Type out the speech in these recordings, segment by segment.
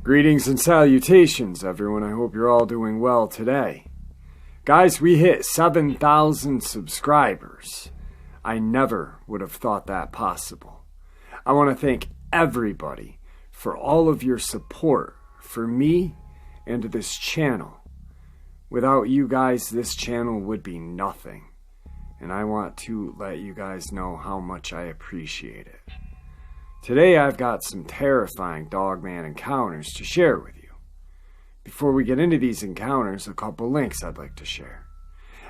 Greetings and salutations, everyone. I hope you're all doing well today. Guys, we hit 7,000 subscribers. I never would have thought that possible. I want to thank everybody for all of your support for me and this channel. Without you guys, this channel would be nothing. And I want to let you guys know how much I appreciate it. Today I've got some terrifying Dogman encounters to share with you. Before we get into these encounters, a couple links I'd like to share.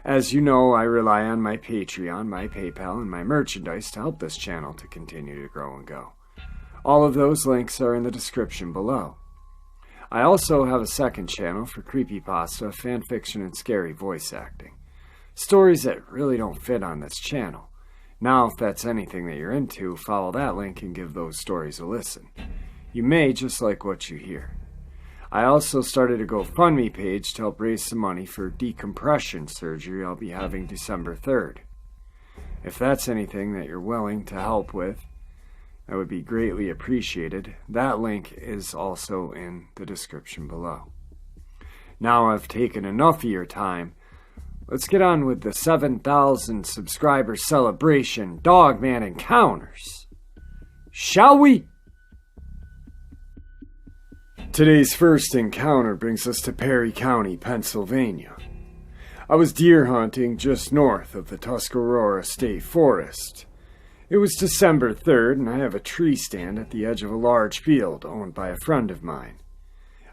As you know, I rely on my Patreon, my PayPal, and my merchandise to help this channel to continue to grow and go. All of those links are in the description below. I also have a second channel for creepypasta, fanfiction, and scary voice acting. Stories that really don't fit on this channel. Now, if that's anything that you're into, follow that link and give those stories a listen. You may just like what you hear. I also started a GoFundMe page to help raise some money for decompression surgery I'll be having December 3rd. If that's anything that you're willing to help with, that would be greatly appreciated. That link is also in the description below. Now I've taken enough of your time. Let's get on with the 7,000 subscriber celebration Dogman encounters. Shall we? Today's first encounter brings us to Perry County, Pennsylvania. I was deer hunting just north of the Tuscarora State Forest. It was December 3rd, and I have a tree stand at the edge of a large field owned by a friend of mine.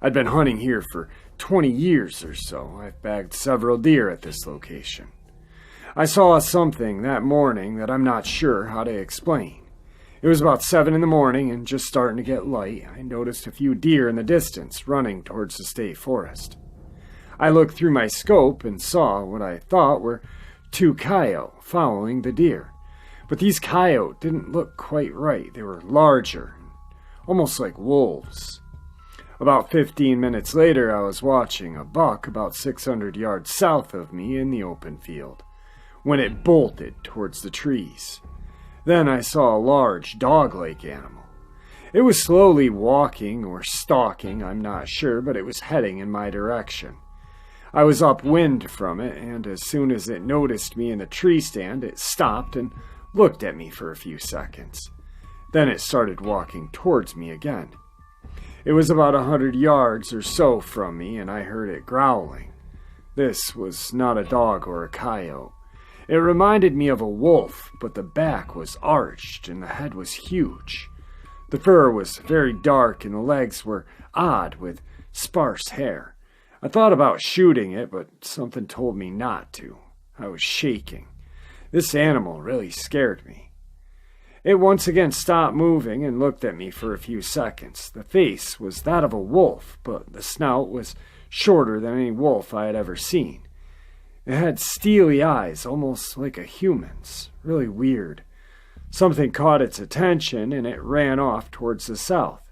I'd been hunting here for 20 years or so. I've bagged several deer at this location. I saw something that morning that I'm not sure how to explain. It was about 7 in the morning and just starting to get light. I noticed a few deer in the distance running towards the state forest. I looked through my scope and saw what I thought were 2 coyote following the deer. But these coyote didn't look quite right. They were larger, almost like wolves. About 15 minutes later, I was watching a buck about 600 yards south of me in the open field, when it bolted towards the trees. Then I saw a large dog-like animal. It was slowly walking or stalking, I'm not sure, but it was heading in my direction. I was upwind from it, and as soon as it noticed me in the tree stand, it stopped and looked at me for a few seconds. Then it started walking towards me again. It was about 100 yards or so from me, and I heard it growling. This was not a dog or a coyote. It reminded me of a wolf, but the back was arched and the head was huge. The fur was very dark and the legs were odd with sparse hair. I thought about shooting it, but something told me not to. I was shaking. This animal really scared me. It once again stopped moving and looked at me for a few seconds. The face was that of a wolf, but the snout was shorter than any wolf I had ever seen. It had steely eyes, almost like a human's. Really weird. Something caught its attention, and it ran off towards the south.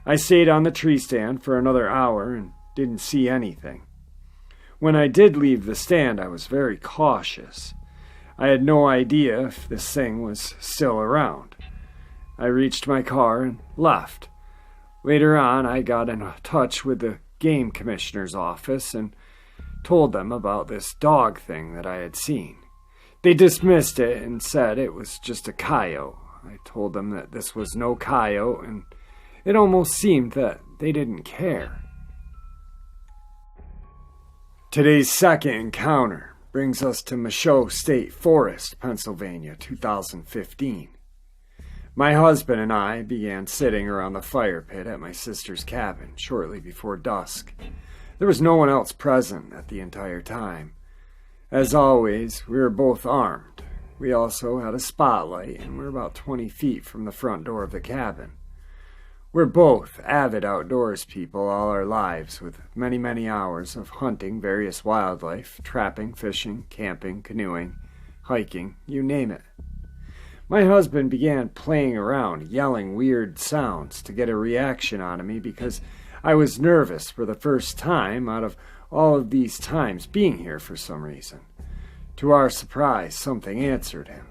I stayed on the tree stand for another hour and didn't see anything. When I did leave the stand, I was very cautious. I had no idea if this thing was still around. I reached my car and left. Later on, I got in touch with the game commissioner's office and told them about this dog thing that I had seen. They dismissed it and said it was just a coyote. I told them that this was no coyote, and it almost seemed that they didn't care. Today's second encounter brings us to Michaud State Forest, Pennsylvania, 2015. My husband and I began sitting around the fire pit at my sister's cabin shortly before dusk. There was no one else present at the entire time. As always, we were both armed. We also had a spotlight, and we're about 20 feet from the front door of the cabin. We're both avid outdoors people all our lives, with many, many hours of hunting various wildlife, trapping, fishing, camping, canoeing, hiking, you name it. My husband began playing around, yelling weird sounds to get a reaction out of me because I was nervous for the first time out of all of these times being here for some reason. To our surprise, something answered him.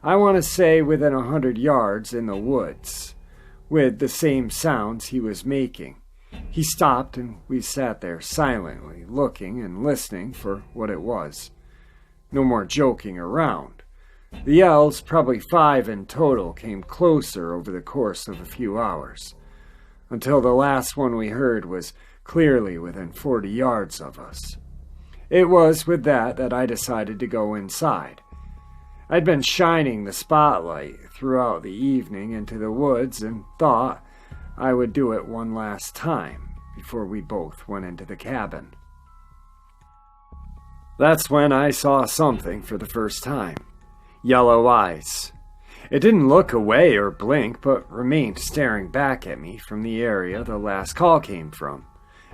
I want to say within 100 yards in the woods, with the same sounds he was making. He stopped, and we sat there silently, looking and listening for what it was. No more joking around. The yells, probably 5 in total, came closer over the course of a few hours, until the last one we heard was clearly within 40 yards of us. It was with that I decided to go inside. I'd been shining the spotlight throughout the evening into the woods and thought I would do it one last time before we both went into the cabin. That's when I saw something for the first time. Yellow eyes. It didn't look away or blink, but remained staring back at me from the area the last call came from.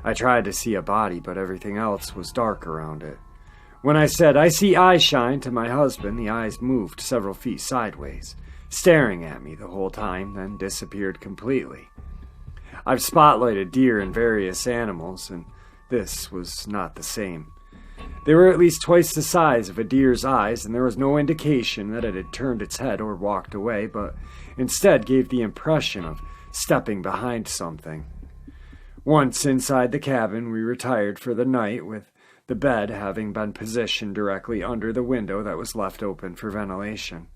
I tried to see a body, but everything else was dark around it. When I said, "I see eye shine," to my husband, the eyes moved several feet sideways, staring at me the whole time, then disappeared completely. I've spotlighted deer and various animals, and this was not the same. They were at least twice the size of a deer's eyes, and there was no indication that it had turned its head or walked away, but instead gave the impression of stepping behind something. Once inside the cabin, we retired for the night, with the bed having been positioned directly under the window that was left open for ventilation.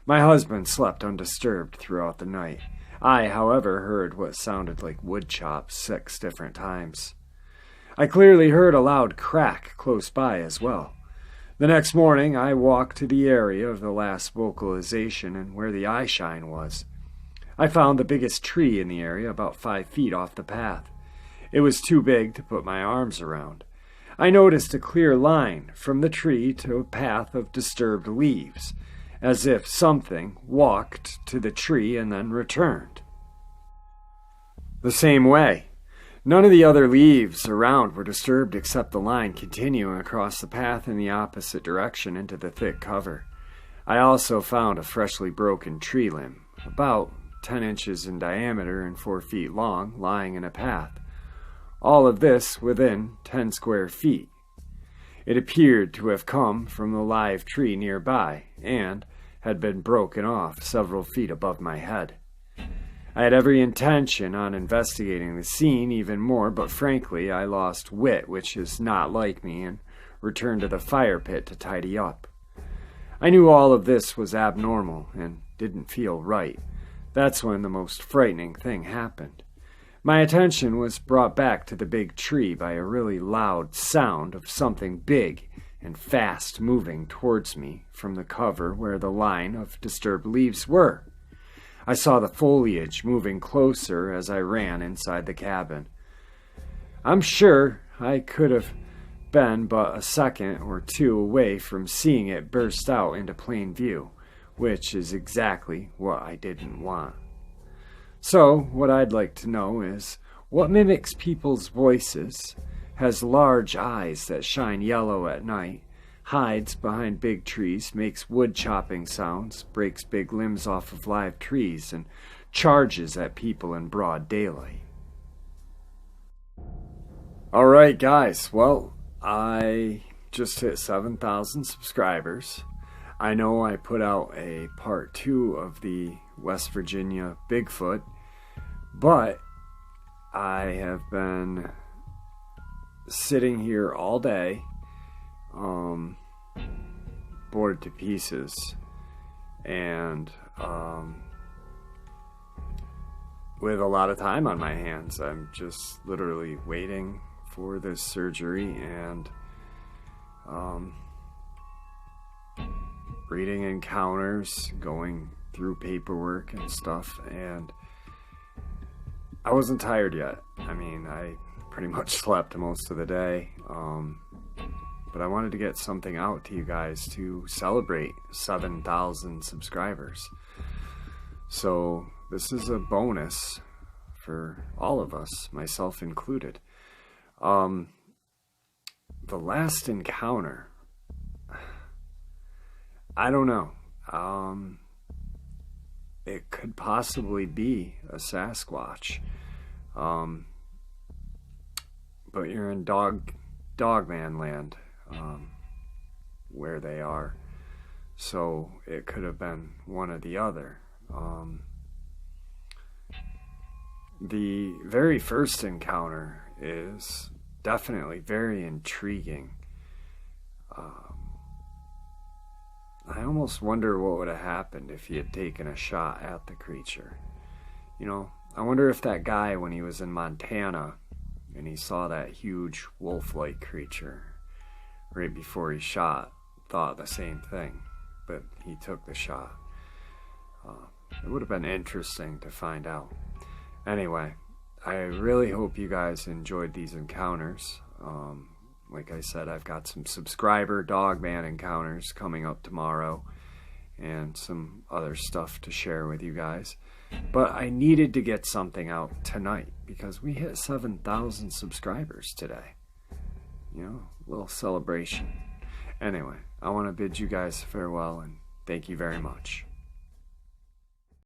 My husband slept undisturbed throughout the night. I, however, heard what sounded like wood chops 6 different times. I clearly heard a loud crack close by as well. The next morning, I walked to the area of the last vocalization and where the eye shine was. I found the biggest tree in the area about 5 feet off the path. It was too big to put my arms around. I noticed a clear line from the tree to a path of disturbed leaves, as if something walked to the tree and then returned. The same way. None of the other leaves around were disturbed except the line continuing across the path in the opposite direction into the thick cover. I also found a freshly broken tree limb, about 10 inches in diameter and 4 feet long, lying in a path. All of this within 10 square feet. It appeared to have come from the live tree nearby and had been broken off several feet above my head. I had every intention on investigating the scene even more, but frankly I lost wit, which is not like me, and returned to the fire pit to tidy up. I knew all of this was abnormal and didn't feel right. That's when the most frightening thing happened. My attention was brought back to the big tree by a really loud sound of something big and fast moving towards me from the cover where the line of disturbed leaves were. I saw the foliage moving closer as I ran inside the cabin. I'm sure I could have been but a second or two away from seeing it burst out into plain view, which is exactly what I didn't want. So, what I'd like to know is, what mimics people's voices, has large eyes that shine yellow at night, hides behind big trees, makes wood chopping sounds, breaks big limbs off of live trees, and charges at people in broad daylight? Alright guys, well, I just hit 7,000 subscribers. I know I put out a part 2 of the West Virginia Bigfoot, but I have been sitting here all day, bored to pieces, and with a lot of time on my hands. I'm just literally waiting for this surgery and reading encounters, going through paperwork and stuff, and I wasn't tired yet. I mean, I pretty much slept most of the day, but I wanted to get something out to you guys to celebrate 7,000 subscribers. So this is a bonus for all of us, myself included. The last encounter, I don't know. It could possibly be a Sasquatch. But you're in Dogman land. where they are. So it could have been one or the other. The very first encounter is definitely very intriguing. I almost wonder what would have happened if he had taken a shot at the creature. You know, I wonder if that guy, when he was in Montana and he saw that huge wolf-like creature right before he shot, thought the same thing, but he took the shot. It would have been interesting to find out. Anyway, I really hope you guys enjoyed these encounters. Like I said, I've got some subscriber Dogman encounters coming up tomorrow and some other stuff to share with you guys. But I needed to get something out tonight because we hit 7,000 subscribers today. You know, a little celebration. Anyway, I want to bid you guys farewell and thank you very much.